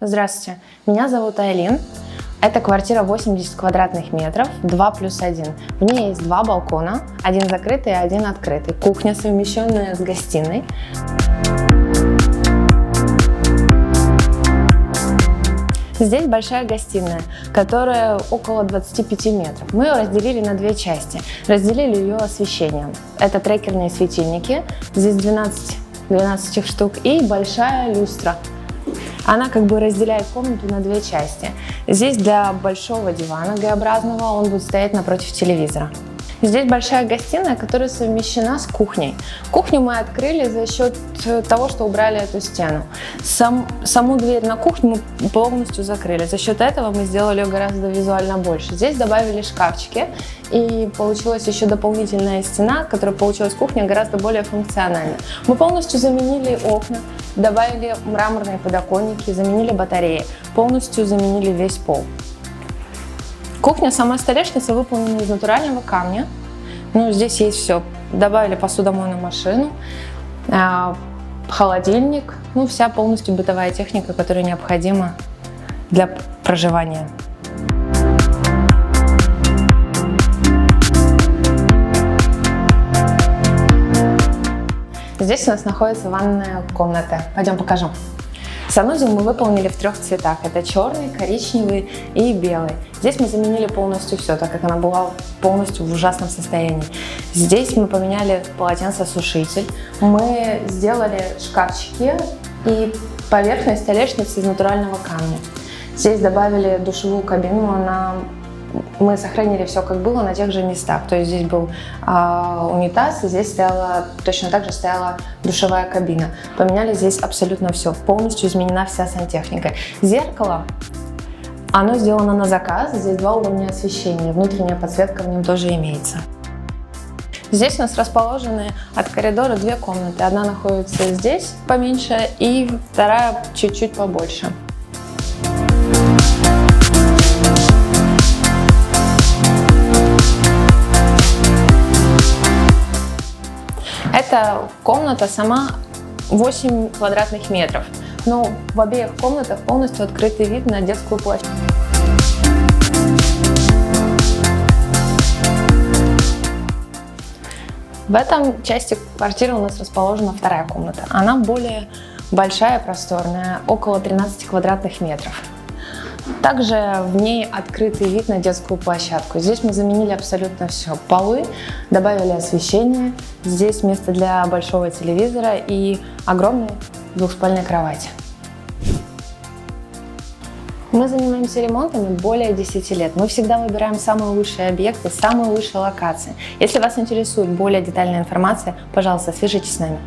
Здравствуйте, меня зовут Айлин. Это квартира 80 квадратных метров, 2+1. В ней есть два балкона, один закрытый и один открытый. Кухня, совмещенная с гостиной. Здесь большая гостиная, которая около 25 метров. Мы ее разделили на две части. Разделили ее освещением. Это трекерные светильники, здесь 12 их штук, и большая люстра. Она как бы разделяет комнату на две части. Здесь для большого дивана Г-образного, он будет стоять напротив телевизора. Здесь большая гостиная, которая совмещена с кухней. Кухню мы открыли за счет того, что убрали эту стену. Саму дверь на кухню мы полностью закрыли. За счет этого мы сделали ее гораздо визуально больше. Здесь добавили шкафчики, и получилась еще дополнительная стена, которая получилась кухня гораздо более функциональна. Мы полностью заменили окна, добавили мраморные подоконники, заменили батареи, полностью заменили весь пол. Кухня, сама столешница выполнена из натурального камня. Здесь есть все. Добавили посудомойную машину, холодильник, вся полностью бытовая техника, которая необходима для проживания. Здесь у нас находится ванная комната. Пойдем покажу. Санузел мы выполнили в трех цветах. Это черный, коричневый и белый. Здесь мы заменили полностью все, так как она была полностью в ужасном состоянии. Здесь мы поменяли полотенцесушитель. Мы сделали шкафчики и поверхность столешницы из натурального камня. Здесь добавили душевую кабину. Мы сохранили все как было на тех же местах. То есть здесь был унитаз, и здесь точно так же стояла душевая кабина. Поменяли здесь абсолютно все. Полностью изменена вся сантехника. Зеркало, оно сделано на заказ. Здесь два уровня освещения. Внутренняя подсветка в нем тоже имеется. Здесь у нас расположены от коридора две комнаты. Одна находится здесь поменьше, и вторая чуть-чуть побольше. Эта комната сама 8 квадратных метров, но в обеих комнатах полностью открытый вид на детскую площадку. В этом части квартиры у нас расположена вторая комната. Она более большая, просторная, около 13 квадратных метров. Также в ней открытый вид на детскую площадку. Здесь мы заменили абсолютно все. Полы, добавили освещение. Здесь место для большого телевизора и огромной двухспальной кровати. Мы занимаемся ремонтами более 10 лет. Мы всегда выбираем самые лучшие объекты, самые лучшие локации. Если вас интересует более детальная информация, пожалуйста, свяжитесь с нами.